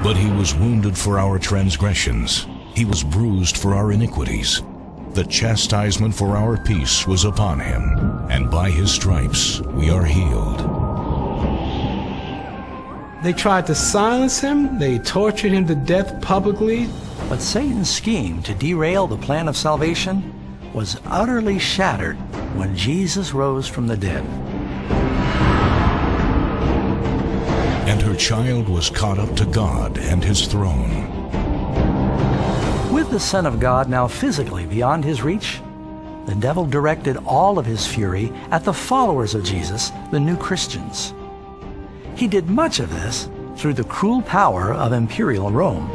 But he was wounded for our transgressions. He was bruised for our iniquities. The chastisement for our peace was upon him, and by his stripes we are healed. They tried to silence him. They tortured him to death publicly. But Satan's scheme to derail the plan of salvation was utterly shattered when Jesus rose from the dead. And her child was caught up to God and his throne. With the Son of God now physically beyond his reach, the devil directed all of his fury at the followers of Jesus, the new Christians. He did much of this through the cruel power of imperial Rome.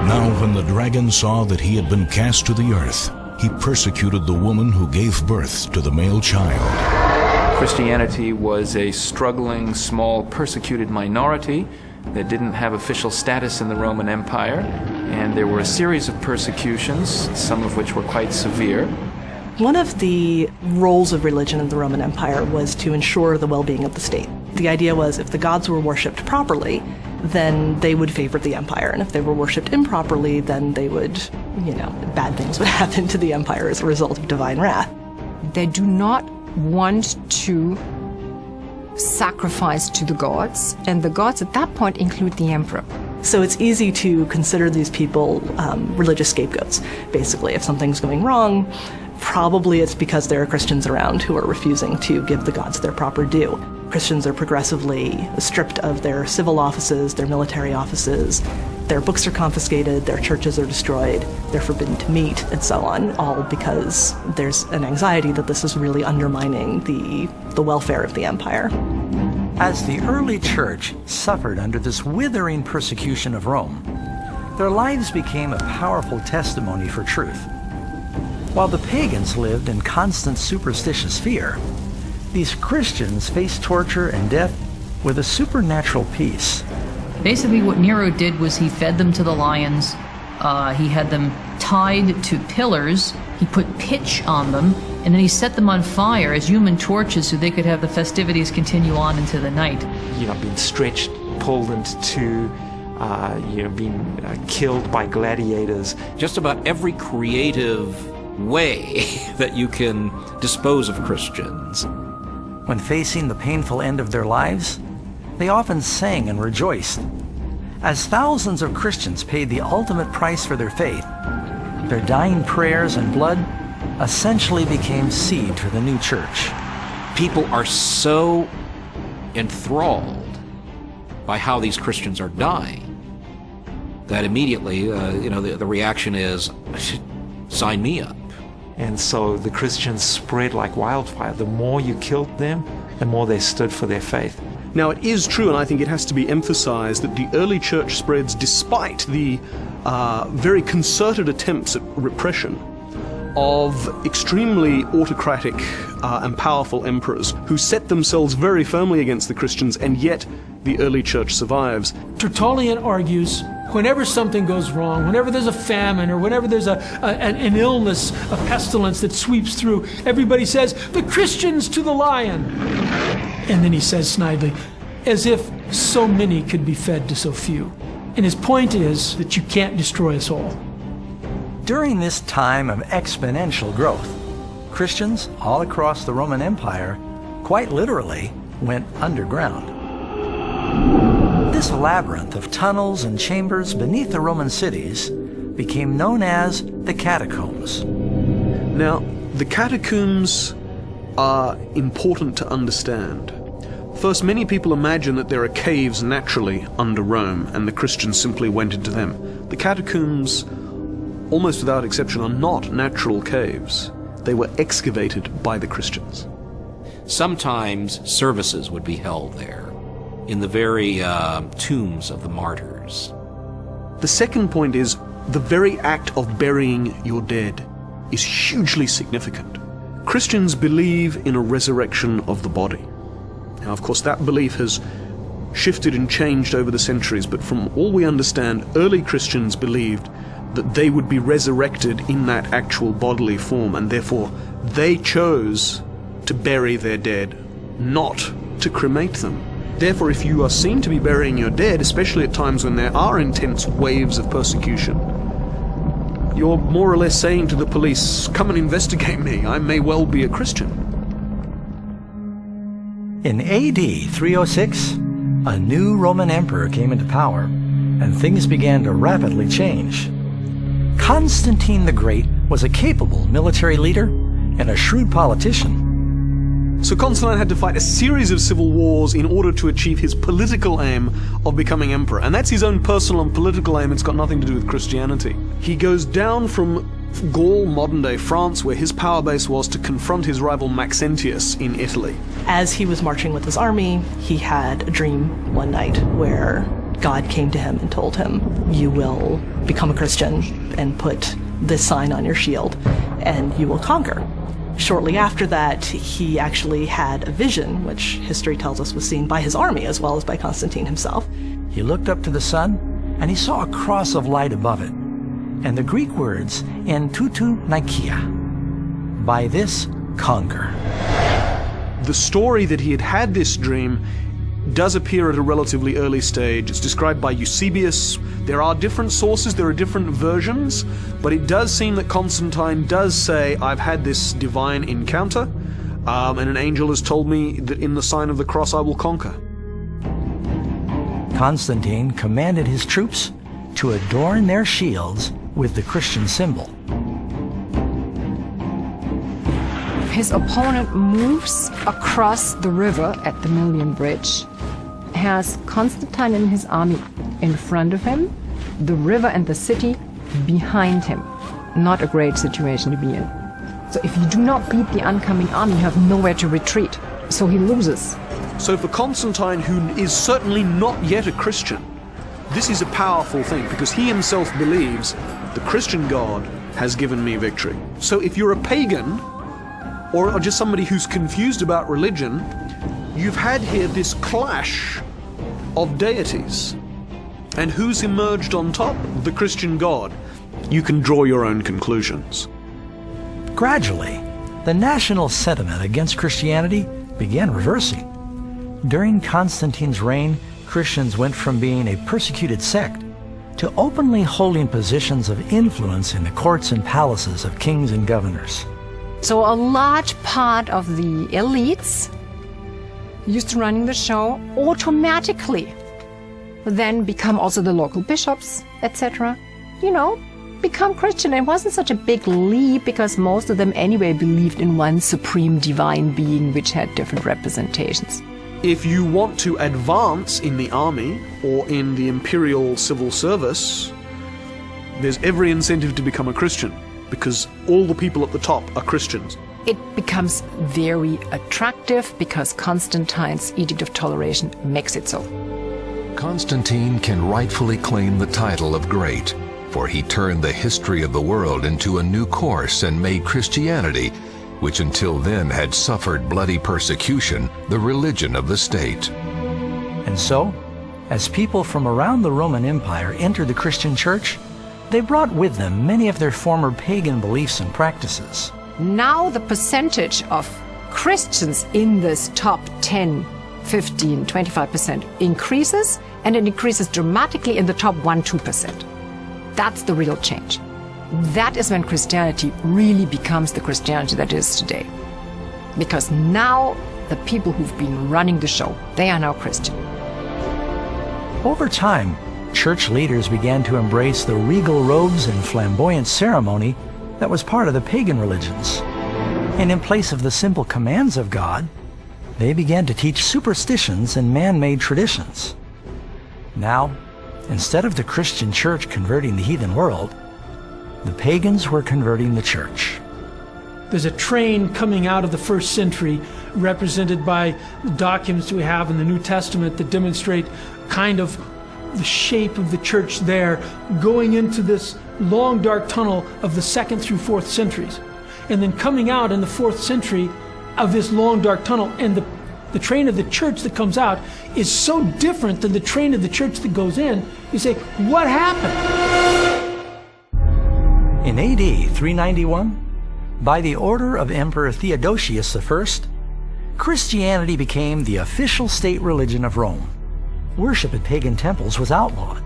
Now when the dragon saw that he had been cast to the earth, he persecuted the woman who gave birth to the male child. Christianity was a struggling, small, persecuted minority that didn't have official status in the Roman Empire, and there were a series of persecutions, some of which were quite severe. One of the roles of religion in the Roman Empire was to ensure the well-being of the state. The idea was if the gods were worshipped properly, then they would favor the empire, and if they were worshipped improperly, then they would, bad things would happen to the empire as a result of divine wrath. They do not want to sacrifice to the gods, and the gods at that point include the emperor. So it's easy to consider these people religious scapegoats. Basically, if something's going wrong, probably it's because there are Christians around who are refusing to give the gods their proper due. Christians are progressively stripped of their civil offices, their military offices, their books are confiscated, their churches are destroyed, they're forbidden to meet, and so on, all because there's an anxiety that this is really undermining the welfare of the empire. As the early church suffered under this withering persecution of Rome, their lives became a powerful testimony for truth. While the pagans lived in constant superstitious fear, these Christians faced torture and death with a supernatural peace. Basically what Nero did was he fed them to the lions, he had them tied to pillars, he put pitch on them, and then he set them on fire as human torches so they could have the festivities continue on into the night. Being stretched, pulled into two, being killed by gladiators. Just about every creative way that you can dispose of Christians. When facing the painful end of their lives, they often sang and rejoiced. As thousands of Christians paid the ultimate price for their faith, their dying prayers and blood essentially became seed for the new church. People are so enthralled by how these Christians are dying that immediately, the reaction is, sign me up. And so the Christians spread like wildfire. The more you killed them, the more they stood for their faith. Now, it is true, and I think it has to be emphasized, that the early church spreads despite the very concerted attempts at repression of extremely autocratic and powerful emperors who set themselves very firmly against the Christians, and yet the early church survives. Tertullian argues whenever something goes wrong, whenever there's a famine, or whenever there's an illness, a pestilence that sweeps through, everybody says, "The Christians to the lion!" And then he says snidely, as if so many could be fed to so few. And his point is that you can't destroy us all. During this time of exponential growth, Christians all across the Roman Empire quite literally went underground. This labyrinth of tunnels and chambers beneath the Roman cities became known as the catacombs. Now, the catacombs are important to understand. First, many people imagine that there are caves naturally under Rome, and the Christians simply went into them. The catacombs, almost without exception, are not natural caves. They were excavated by the Christians. Sometimes services would be held there, in the very tombs of the martyrs. The second point is, the very act of burying your dead is hugely significant. Christians believe in a resurrection of the body. Now, of course, that belief has shifted and changed over the centuries, but from all we understand, early Christians believed that they would be resurrected in that actual bodily form, and therefore they chose to bury their dead, not to cremate them. Therefore, if you are seen to be burying your dead, especially at times when there are intense waves of persecution, you're more or less saying to the police, come and investigate me, I may well be a Christian. In AD 306, a new Roman emperor came into power, and things began to rapidly change. Constantine the Great was a capable military leader and a shrewd politician. So Constantine had to fight a series of civil wars in order to achieve his political aim of becoming emperor. And that's his own personal and political aim. It's got nothing to do with Christianity. He goes down from Gaul, modern-day France, where his power base was, to confront his rival Maxentius in Italy. As he was marching with his army, he had a dream one night where God came to him and told him, you will become a Christian and put this sign on your shield, and you will conquer. Shortly after that, he actually had a vision, which history tells us was seen by his army as well as by Constantine himself. He looked up to the sun, and he saw a cross of light above it, and the Greek words, en tutu Nikeia, by this conquer. The story that he had had this dream does appear at a relatively early stage. It's described by Eusebius. There are different sources, there are different versions, but it does seem that Constantine does say, I've had this divine encounter, and an angel has told me that in the sign of the cross I will conquer. Constantine commanded his troops to adorn their shields with the Christian symbol. His opponent moves across the river at the Milvian Bridge, has Constantine and his army in front of him, the river and the city behind him. Not a great situation to be in. So if you do not beat the oncoming army, you have nowhere to retreat. So he loses. So for Constantine, who is certainly not yet a Christian, this is a powerful thing, because he himself believes the Christian God has given me victory. So if you're a pagan, or just somebody who's confused about religion, you've had here this clash of deities. And who's emerged on top? The Christian God. You can draw your own conclusions. Gradually, the national sentiment against Christianity began reversing. During Constantine's reign, Christians went from being a persecuted sect to openly holding positions of influence in the courts and palaces of kings and governors. So a large part of the elites used to running the show automatically then become also the local bishops, etc. You know, become Christian. It wasn't such a big leap because most of them anyway believed in one supreme divine being which had different representations. If you want to advance in the army or in the imperial civil service, there's every incentive to become a Christian, because all the people at the top are Christians. It becomes very attractive because Constantine's Edict of Toleration makes it so. Constantine can rightfully claim the title of great, for he turned the history of the world into a new course and made Christianity, which until then had suffered bloody persecution, the religion of the state. And so, as people from around the Roman Empire entered the Christian church, they brought with them many of their former pagan beliefs and practices. Now the percentage of Christians in this top 10, 15, 25% increases, and it increases dramatically in the top 1-2%. That's the real change. That is when Christianity really becomes the Christianity that it is today. Because now the people who've been running the show, they are now Christian. Over time, church leaders began to embrace the regal robes and flamboyant ceremony that was part of the pagan religions. And in place of the simple commands of God, they began to teach superstitions and man-made traditions. Now, instead of the Christian church converting the heathen world, the pagans were converting the church. There's a train coming out of the first century represented by the documents we have in the New Testament that demonstrate kind of the shape of the church there, going into this long dark tunnel of the 2nd through 4th centuries, and then coming out in the 4th century of this long dark tunnel. And the train of the church that comes out is so different than the train of the church that goes in. You say, what happened? In AD 391, by the order of Emperor Theodosius I, Christianity became the official state religion of Rome. Worship at pagan temples was outlawed,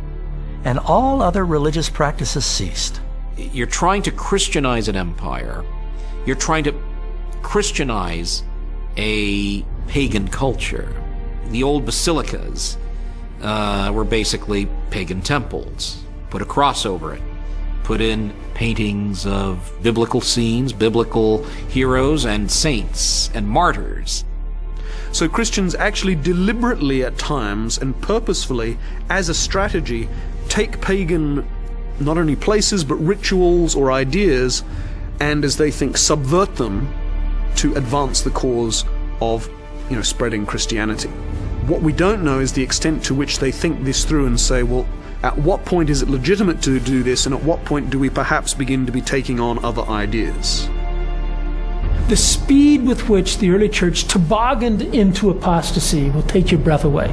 and all other religious practices ceased. You're trying to Christianize an empire. You're trying to Christianize a pagan culture. The old basilicas were basically pagan temples. Put a cross over it. Put in paintings of biblical scenes, biblical heroes and saints and martyrs. So Christians actually deliberately at times and purposefully, as a strategy, take pagan not only places but rituals or ideas and, as they think, subvert them to advance the cause of, spreading Christianity. What we don't know is the extent to which they think this through and say, well, at what point is it legitimate to do this, and at what point do we perhaps begin to be taking on other ideas? The speed with which the early church tobogganed into apostasy will take your breath away.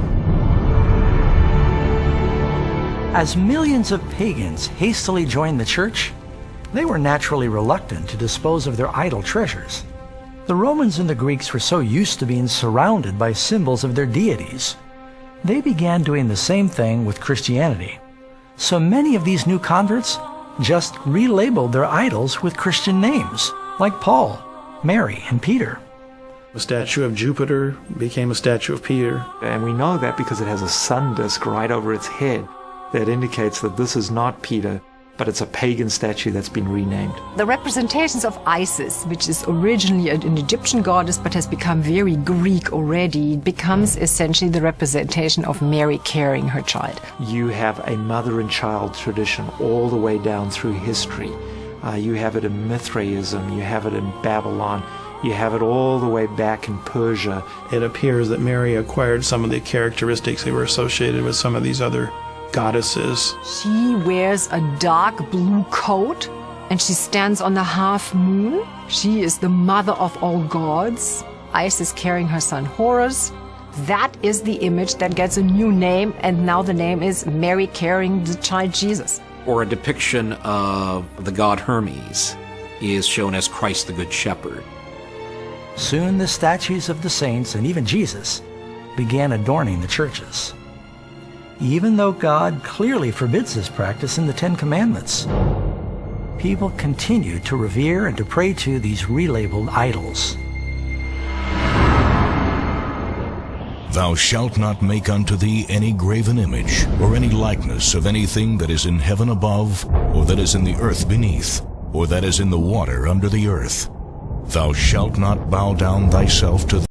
As millions of pagans hastily joined the church, they were naturally reluctant to dispose of their idol treasures. The Romans and the Greeks were so used to being surrounded by symbols of their deities. They began doing the same thing with Christianity. So many of these new converts just relabeled their idols with Christian names, like Paul, Mary, and Peter. A statue of Jupiter became a statue of Peter. And we know that because it has a sun disk right over its head that indicates that this is not Peter, but it's a pagan statue that's been renamed. The representations of Isis, which is originally an Egyptian goddess but has become very Greek already, becomes essentially the representation of Mary carrying her child. You have a mother and child tradition all the way down through history. You have it in Mithraism, you have it in Babylon, you have it all the way back in Persia. It appears that Mary acquired some of the characteristics that were associated with some of these other goddesses. She wears a dark blue coat and she stands on the half moon. She is the mother of all gods. Isis carrying her son Horus. That is the image that gets a new name, and now the name is Mary carrying the child Jesus. Or a depiction of the god Hermes is shown as Christ the Good Shepherd. Soon the statues of the saints and even Jesus began adorning the churches. Even though God clearly forbids this practice in the Ten Commandments, people continued to revere and to pray to these relabeled idols. Thou shalt not make unto thee any graven image, or any likeness of anything that is in heaven above, or that is in the earth beneath, or that is in the water under the earth. Thou shalt not bow down thyself to